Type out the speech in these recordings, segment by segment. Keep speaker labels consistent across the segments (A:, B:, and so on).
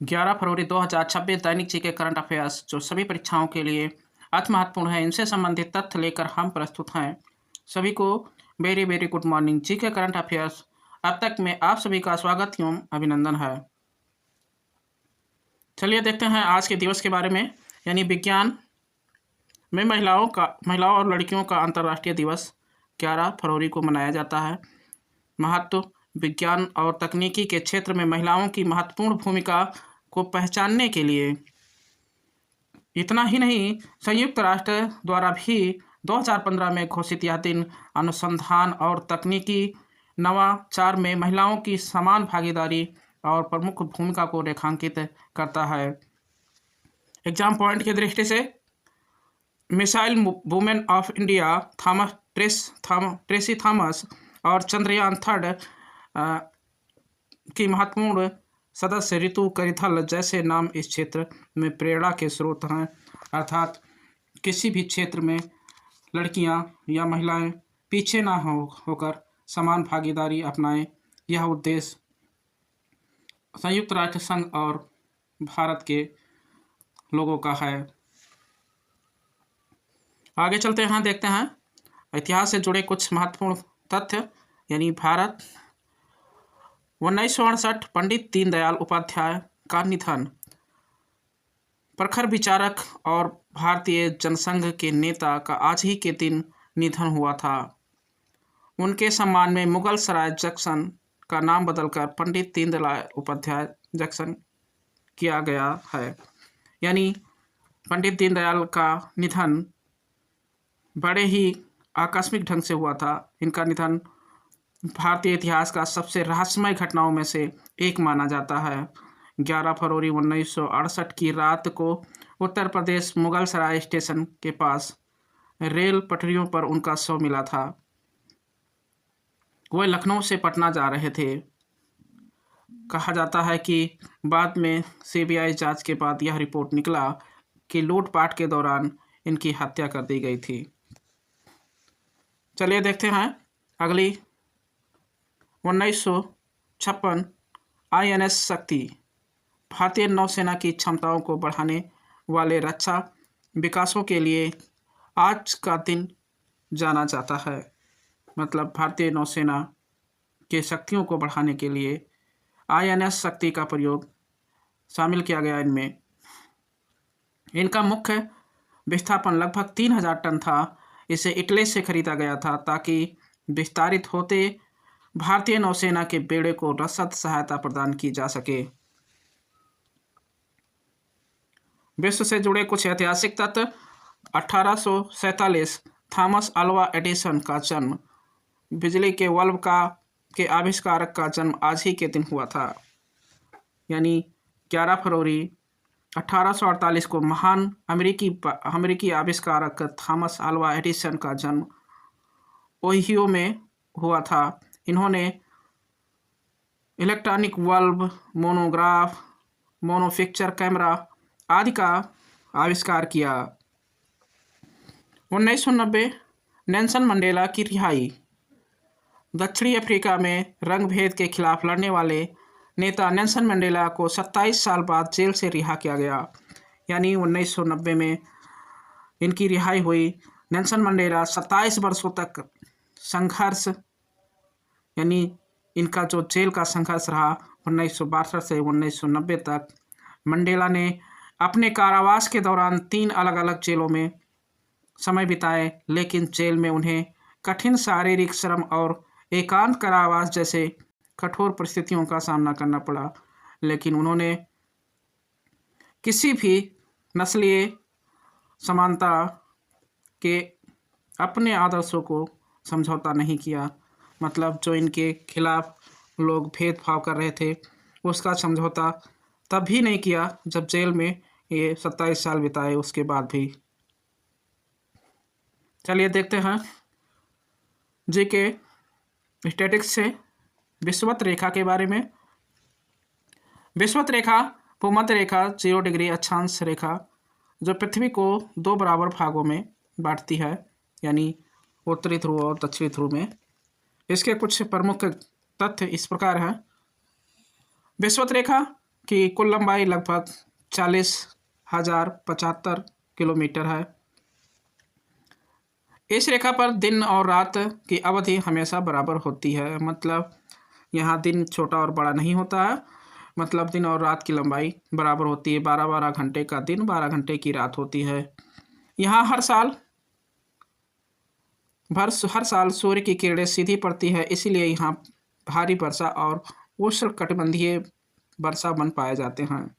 A: 11 फरवरी 2026 दैनिक जी के current affairs जो सभी परीक्षाओं के लिए अति महत्वपूर्ण है, इनसे संबंधित तथ्य लेकर हम प्रस्तुत हैं। सभी को वेरी वेरी गुड मॉर्निंग। जी के करंट अफेयर्स अब तक में आप सभी का स्वागत एवं अभिनंदन है। चलिए देखते हैं आज के दिवस के बारे में। यानी विज्ञान में महिलाओं और लड़कियों का अंतर्राष्ट्रीय दिवस 11 फरवरी को मनाया जाता है। महत्व: विज्ञान और तकनीकी के क्षेत्र में महिलाओं की महत्वपूर्ण भूमिका को पहचानने के लिए। इतना ही नहीं, संयुक्त राष्ट्र द्वारा भी 2015 में घोषित यह दिन अनुसंधान और तकनीकी नवाचार में महिलाओं की समान भागीदारी और प्रमुख भूमिका को रेखांकित करता है। एग्जाम पॉइंट की दृष्टि से missile women of India Tracy Thomas और चंद्रयान 3 की महत्वपूर्ण सदस्य ऋतु करिथल जैसे नाम इस क्षेत्र में प्रेरणा के स्रोत हैं। अर्थात किसी भी क्षेत्र में लड़कियां या महिलाएं पीछे ना होकर समान भागीदारी अपनाएं, यह उद्देश्य संयुक्त राष्ट्र संघ और भारत के लोगों का है। आगे चलते हैं, देखते हैं इतिहास से जुड़े कुछ महत्वपूर्ण तथ्य। यानी भारत 1968 पंडित दीनदयाल उपाध्याय का निधन। प्रखर विचारक और भारतीय जनसंघ के नेता का आज ही के दिन निधन हुआ था। उनके सम्मान में मुगल सराय जंक्शन का नाम बदलकर पंडित दीनदयाल उपाध्याय जंक्शन किया गया है। यानी पंडित दीनदयाल का निधन बड़े ही आकस्मिक ढंग से हुआ था। इनका निधन भारतीय इतिहास का सबसे रहस्यमय घटनाओं में से एक माना जाता है। 11 फरवरी 1968 की रात को उत्तर प्रदेश मुगल सराय स्टेशन के पास रेल पटरियों पर उनका शव मिला था। वह लखनऊ से पटना जा रहे थे। कहा जाता है कि बाद में सीबीआई जांच के बाद यह रिपोर्ट निकला कि लूटपाट के दौरान इनकी हत्या कर दी गई थी। चलिए देखते हैं अगली। 1956 INS शक्ति भारतीय नौसेना की क्षमताओं को बढ़ाने वाले रक्षा विकासों के लिए आज का दिन जाना जाता है। मतलब भारतीय नौसेना के शक्तियों को बढ़ाने के लिए INS शक्ति का प्रयोग शामिल किया गया। इनमें इनका मुख्य विस्थापन लगभग 3000 टन था। इसे इटली से खरीदा गया था ताकि विस्तारित होते भारतीय नौसेना के बेड़े को रसद सहायता प्रदान की जा सके। विश्व से जुड़े कुछ ऐतिहासिक तथ्य। 1847 थॉमस अल्वा एडिसन का जन्म। बिजली के बल्ब के आविष्कारक का जन्म आज ही के दिन हुआ था। यानी 11 फरवरी 1848 को महान अमेरिकी आविष्कारक थॉमस अल्वा एडिसन का जन्म ओहियो में हुआ था। इन्होंने इलेक्ट्रॉनिक बल्ब, मोनोग्राफ, मोनोपिक्चर कैमरा आदि का आविष्कार किया। 1990 नेल्सन मंडेला की रिहाई। दक्षिणी अफ्रीका में रंग भेद के खिलाफ लड़ने वाले नेता नेल्सन मंडेला को 27 साल बाद जेल से रिहा किया गया। यानी 1990 में इनकी रिहाई हुई। नेल्सन मंडेला 27 वर्षों तक संघर्ष, यानी इनका जो जेल का संघर्ष रहा 1962 से 1990 तक। मंडेला ने अपने कारावास के दौरान 3 अलग अलग जेलों में समय बिताए, लेकिन जेल में उन्हें कठिन शारीरिक श्रम और एकांत कारावास जैसे कठोर परिस्थितियों का सामना करना पड़ा। लेकिन उन्होंने किसी भी नस्लीय समानता के अपने आदर्शों को समझौता नहीं किया। मतलब जो इनके खिलाफ लोग भेदभाव कर रहे थे उसका समझौता तब भी नहीं किया जब जेल में ये 27 साल बिताए उसके बाद भी। चलिए देखते हैं जीके स्टैटिक्स से विषुवत रेखा के बारे में। विषुवत रेखा भूमध्य रेखा 0 डिग्री अक्षांश रेखा जो पृथ्वी को 2 बराबर भागों में बांटती है, यानी उत्तरी ध्रुव और दक्षिणी ध्रुव में। इसके कुछ प्रमुख तथ्य इस प्रकार हैं। विषुवत रेखा की कुल लंबाई लगभग 40,075 किलोमीटर है। इस रेखा पर दिन और रात की अवधि हमेशा बराबर होती है, मतलब यहाँ दिन छोटा और बड़ा नहीं होता है, मतलब दिन और रात की लंबाई बराबर होती है। 12-12 घंटे का दिन, 12 घंटे की रात होती है। यहाँ हर साल सूर्य की किरणें सीधी पड़ती है, इसीलिए यहाँ भारी वर्षा और उष्णकटिबंधीय वर्षा वन पाए जाते हैं।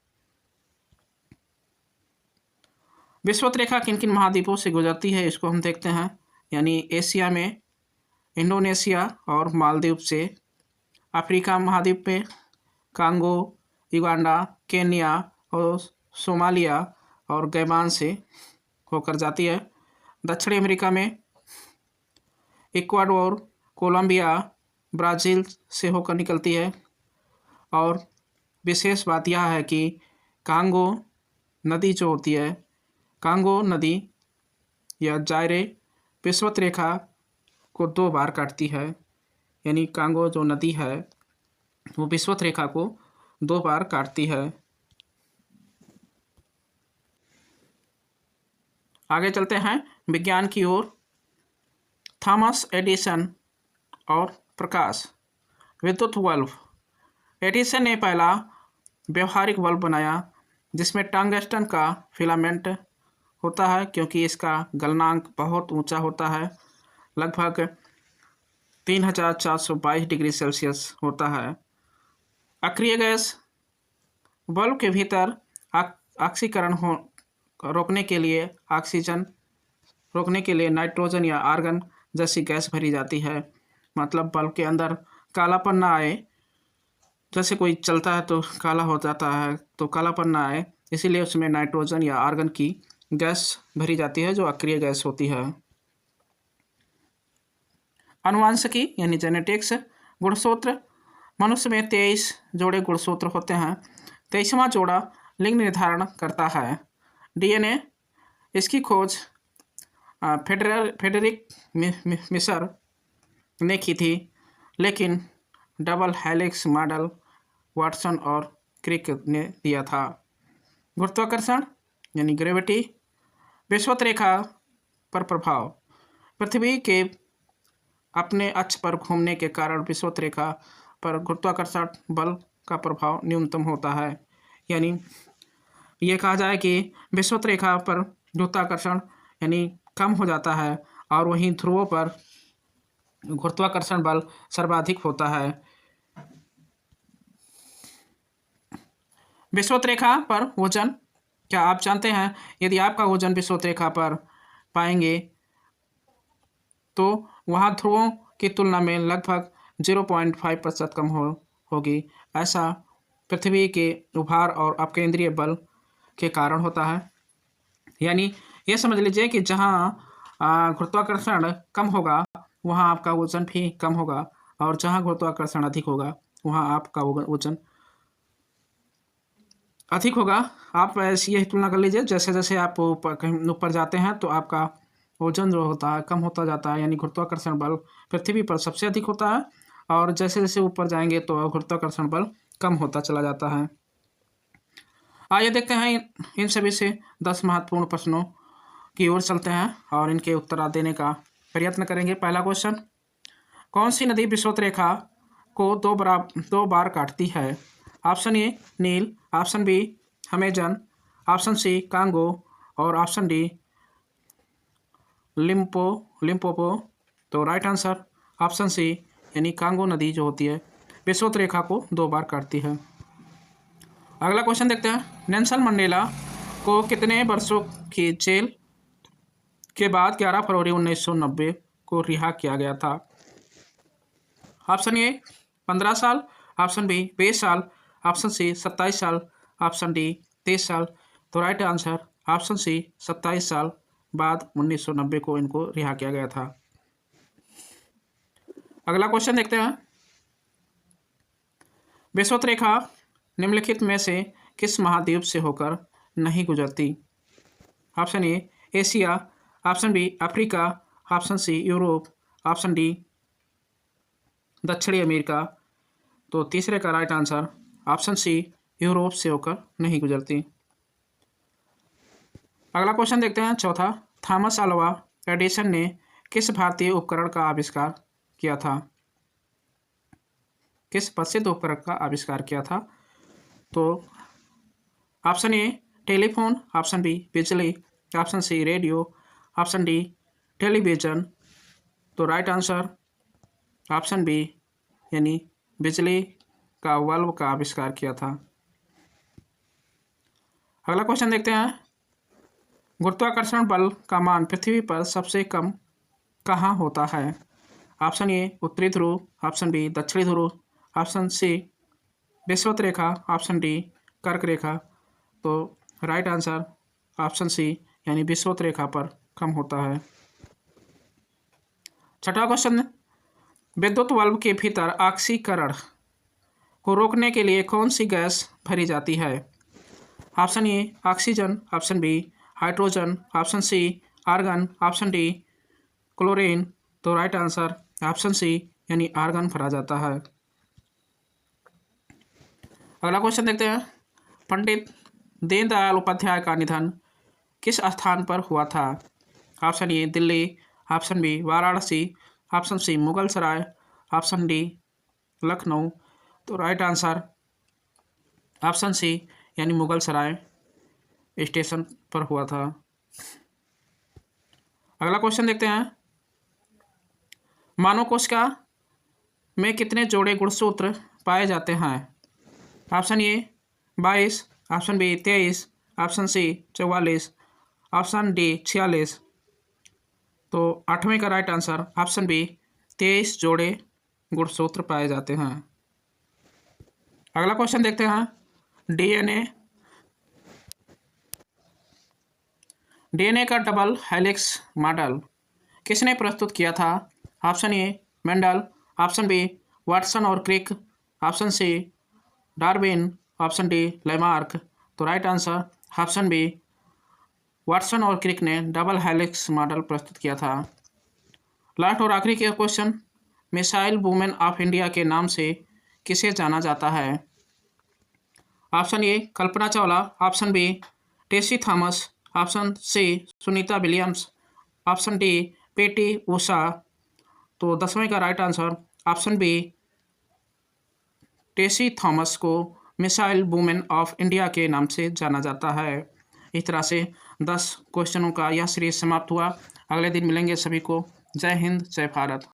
A: विषुवत रेखा किन किन महाद्वीपों से गुजरती है, इसको हम देखते हैं। यानी एशिया में इंडोनेशिया और मालदीव से, अफ्रीका महाद्वीप में कांगो, युगांडा, केन्या और सोमालिया और गैबान से होकर जाती है। दक्षिणी अमेरिका में इक्वाडोर, कोलंबिया, ब्राज़ील से होकर निकलती है। और विशेष बात यह है कि कांगो नदी जो होती है, कांगो नदी या जायरे विषुवत रेखा को 2 बार काटती है। यानी कांगो जो नदी है वो विषुवत रेखा को 2 बार काटती है। आगे चलते हैं विज्ञान की ओर। थॉमस एडिसन और प्रकाश। विद्युत बल्ब। एडिसन ने पहला व्यवहारिक बल्ब बनाया जिसमें टंगस्टन का फिलामेंट होता है, क्योंकि इसका गलनांक बहुत ऊंचा होता है, लगभग 3422 डिग्री सेल्सियस होता है। अक्रिय गैस। बल्ब के भीतर ऑक्सीकरण रोकने के लिए ऑक्सीजन रोकने के लिए नाइट्रोजन या आर्गन जैसी गैस भरी जाती है, मतलब बल्ब के अंदर कालापन ना आए। जैसे कोई चलता है तो काला हो जाता है, तो कालापन ना आए, इसीलिए उसमें नाइट्रोजन या आर्गन की गैस भरी जाती है जो अक्रिय गैस होती है। अनुवांशिकी यानी जेनेटिक्स। गुणसूत्र। मनुष्य में 23 जोड़े गुणसूत्र होते हैं। 23वां जोड़ा लिंग निर्धारण करता है। डीएनए। इसकी खोज फ्रेडरिक मिशर ने की थी, लेकिन डबल हेलिक्स मॉडल वाटसन और क्रिक ने दिया था। गुरुत्वाकर्षण यानी ग्रेविटी। विषुवत रेखा पर प्रभाव। पृथ्वी के अपने अक्ष पर घूमने के कारण विषुवत रेखा पर गुरुत्वाकर्षण बल का प्रभाव न्यूनतम होता है। यानी ये कहा जाए कि विषुवत रेखा पर गुरुत्वाकर्षण यानी कम हो जाता है और वहीं ध्रुवों पर गुरुत्वाकर्षण बल सर्वाधिक होता है। विषुवत रेखा पर वजन। क्या आप जानते हैं यदि आपका वजन विषुवत रेखा पर पाएंगे तो वहाँ ध्रुवों की तुलना में लगभग 0.5% कम होगी। ऐसा पृथ्वी के उभार और अपकेंद्रीय बल के कारण होता है। यानी ये समझ लीजिए कि जहाँ गुरुत्वाकर्षण कम होगा वहाँ आपका वजन भी कम होगा, और जहाँ गुरुत्वाकर्षण अधिक होगा वहाँ आपका वजन अधिक होगा। आप ऐसी यही तुलना कर लीजिए, जैसे जैसे आप कहीं ऊपर जाते हैं तो आपका वजन जो होता है कम होता जाता है। यानी गुरुत्वाकर्षण बल पृथ्वी पर सबसे अधिक होता है, और जैसे जैसे ऊपर जाएंगे तो गुरुत्वाकर्षण बल कम होता चला जाता है। आइए देखते हैं इन सभी से 10 महत्वपूर्ण प्रश्नों की ओर चलते हैं और इनके उत्तर देने का प्रयत्न करेंगे। पहला क्वेश्चन, कौन सी नदी विषुवत रेखा को 2 बार काटती है? Option A Nile, option B Amazon, option C Congo और ऑप्शन डी लिम्पोपो। तो राइट आंसर ऑप्शन सी यानी कांगो नदी जो होती है विषुवत रेखा को 2 बार काटती है। अगला क्वेश्चन देखते हैं, नेल्सन मंडेला को कितने वर्षों की जेल के बाद 11 फरवरी 1990 को रिहा किया गया था? ऑप्शन ए 15 साल, ऑप्शन बी 20 साल, ऑप्शन सी 27 साल, ऑप्शन डी 23 साल। तो राइट आंसर ऑप्शन सी 27 साल बाद 1990 को इनको रिहा किया गया था। अगला क्वेश्चन देखते हैं, विषुवत रेखा निम्नलिखित में से किस महाद्वीप से होकर नहीं गुजरती? Option A Asia, option B Africa, option C Europe, option D दक्षिणी अमेरिका। तो तीसरे का right answer option C Europe से होकर नहीं गुजरती। अगला क्वेश्चन देखते हैं चौथा। थॉमस अल्वा एडिसन ने किस भारतीय उपकरण का आविष्कार किया था? किस प्रसिद्ध उपकरण का आविष्कार किया था? तो option A telephone, option B बिजली, option C radio, option D television. तो राइट आंसर ऑप्शन बी यानी बिजली का बल्ब का आविष्कार किया था। अगला क्वेश्चन देखते हैं। गुरुत्वाकर्षण बल का मान पृथ्वी पर सबसे कम कहाँ होता है? ऑप्शन ए उत्तरी ध्रुव, ऑप्शन बी दक्षिणी ध्रुव, ऑप्शन सी विषुवत रेखा, ऑप्शन डी कर्क रेखा। तो राइट आंसर ऑप्शन सी यानी विषुवत रेखा पर कम होता है। छठा क्वेश्चन। विद्युत बल्ब के भीतर ऑक्सीकरण को रोकने के लिए कौन सी गैस भरी जाती है? Option A oxygen, option B hydrogen, option C argon, option D chlorine. तो राइट आंसर ऑप्शन सी यानी आर्गन भरा जाता है। अगला क्वेश्चन देखते हैं। पंडित दीनदयाल उपाध्याय का निधन किस स्थान पर हुआ था? Option A Delhi, option B Varanasi, option C Mughal Sarai, option D Lucknow. तो राइट आंसर ऑप्शन सी यानी मुगल सराय स्टेशन पर हुआ था। अगला क्वेश्चन देखते हैं। मानव कोशिका में कितने जोड़े गुणसूत्र पाए जाते हैं? Option A 22, option B 23, option C 44, option D 46। तो 8वें का राइट आंसर ऑप्शन बी 23 जोड़े गुणसूत्र पाए जाते हैं। अगला क्वेश्चन देखते हैं। डीएनए का डबल हेलिक्स मॉडल किसने प्रस्तुत किया था? Option A Mendel, option B Watson और Crick, option C Darwin, option D Lamarck. तो right answer option B Watson और क्रिक ने डबल हेलिक्स मॉडल प्रस्तुत किया था। लास्ट और आखिरी का question. Missile women of India के नाम से किसे जाना जाता है? Option A Kalpana Chawla, option B Tessy Thomas, option C Sunita Williams, option D PT Usha. तो 10वें का right answer option B Tessy Thomas को मिसाइल वुमेन ऑफ इंडिया के नाम से जाना जाता है। इस तरह से 10 क्वेश्चनों का यह सीरीज समाप्त हुआ। अगले दिन मिलेंगे सभी को। जय हिंद, जय भारत।